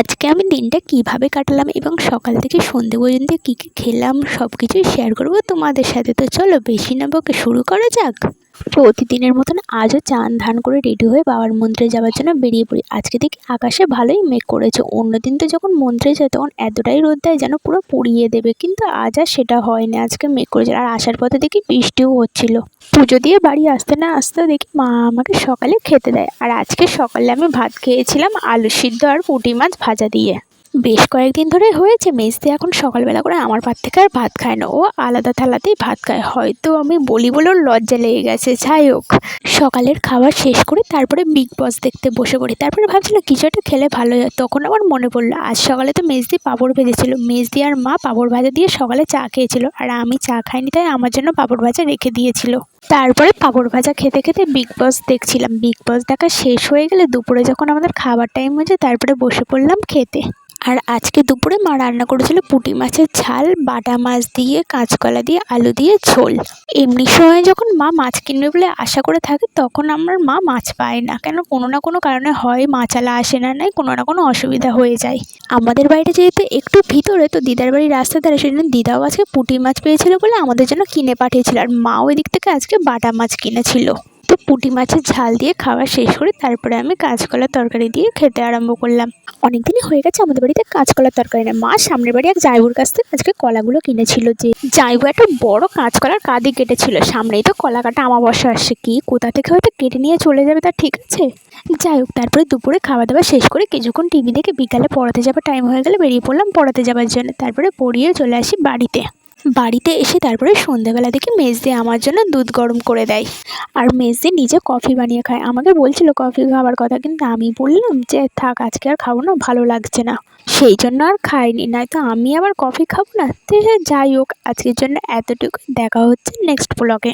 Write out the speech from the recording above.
আজকে আমি দিনটা কিভাবে কাটালাম এবং সকাল থেকে সন্ধে পর্যন্ত কী কী খেলাম সব কিছুই শেয়ার করবো তোমাদের সাথে। তো চলো বেশি না বকে শুরু করা যাক। প্রতিদিনের মতন আজও চান ধান করে রেডি হয়ে বাবার মন্দিরে যাওয়ার জন্য বেরিয়ে পড়ি। আজকে দেখি আকাশে ভালোই মেঘ করেছে। অন্যদিন তো যখন মন্দিরে যায় তখন এতটাই রোদ দেয় যেন পুরো পুড়িয়ে দেবে, কিন্তু আজ আর সেটা হয়নি। আজকে মেঘ করেছে আর আসার পথে দেখি বৃষ্টিও হচ্ছিল। পুজো দিয়ে বাড়ি আসতে না আসতেও দেখি মা আমাকে সকালে খেতে দেয়। আর আজকে সকালে আমি ভাত খেয়েছিলাম আলু সিদ্ধ আর পুঁটি মাছ ভাজা দিয়ে। বেশ কয়েকদিন ধরে হয়েছে মেজদি এখন সকালবেলা করে আমার পাত থেকে আর ভাত খায় না, ও আলাদা থালাতেই ভাত খায়। হয়তো আমি বলি বলে ওর লজ্জা লেগে গেছে। যাই হোক, সকালের খাবার শেষ করে তারপরে বিগ বস দেখতে বসে পড়ি। তারপরে ভাবছিলাম কিছু একটা খেলে ভালো হয়, তখন আমার মনে পড়লো আজ সকালে তো মেজদি পাঁপড় ভেজেছিল। মেজদি আর মা পাঁপড় ভাজা দিয়ে সকালে চা খেয়েছিল, আর আমি চা খাইনি তাই আমার জন্য পাঁপড় ভাজা রেখে দিয়েছিল। তারপরে পাঁপড় ভাজা খেতে খেতে বিগ বস দেখছিলাম। বিগ বস দেখা শেষ হয়ে গেলে দুপুরে যখন আমাদের খাবার টাইম হয়েছে তারপরে বসে পড়লাম খেতে। আর আজকে দুপুরে মা রান্না করেছিল পুঁটি মাছের ঝাল, বাটা মাছ দিয়ে, কাঁচকলা দিয়ে, আলু দিয়ে ঝোল। এমনি সময় যখন মা মাছ কিনবে বলে আশা করে থাকে তখন আমার মা মাছ পায় না, কেন কোনো না কোনো কারণে হয় মাছালা আসে না, নাই কোনো না কোনো অসুবিধা হয়ে যায়। আমাদের বাড়িটা যেহেতু একটু ভিতরে, তো দিদার বাড়ির রাস্তা ধারে, সেজন্য দিদাও আজকে পুঁটি মাছ পেয়েছিল বলে আমাদের জন্য কিনে পাঠিয়েছিল, আর মাও ওই দিক থেকে আজকে বাটা মাছ কিনেছিল। তো পুঁটি মাছের ঝাল দিয়ে খাওয়া শেষ করে তারপরে আমি কাঁচকলার তরকারি দিয়ে খেতে আরম্ভ করলাম। অনেকদিনই হয়ে গেছে আমাদের বাড়িতে কাঁচকলার তরকারি না। মা সামনের বাড়ি এক জায়বুর কাছ থেকে আজকে কলাগুলো কিনেছিল। যে জায়বু একটা বড় কাঁচকলার কাঁদি কেটেছিল। সামনেই তো কলা কাটা অমাবস্যা আসছে, কি কোথা থেকে হয়তো কেটে নিয়ে চলে যাবে তা ঠিক আছে। যাই হোক, তারপরে দুপুরে খাওয়া দাওয়া শেষ করে কিছুক্ষণ টিভি দেখে বিকালে পড়াতে যাবার টাইম হয়ে গেলে বেরিয়ে পড়লাম পড়াতে যাবার জন্য। তারপরে পড়িয়ে চলে আসি বাড়িতে এসে তারপরে সন্ধ্যাবেলা দেখি মেজদি আমার জন্য দুধ গরম করে দেয়, আর মেজদি নিজে কফি বানিয়ে খায়। আমাকে বলছিল কফি খাওয়ার কথা, কিন্তু আমি বললাম যে থাক আজকে আর খাবো না, ভালো লাগছে না, সেই জন্য আর খাইনি। নয়তো আমি আবার কফি খাবো না। তো যাই হোক, আজকের জন্য এতটুকু। দেখা হচ্ছে নেক্সট ব্লগে।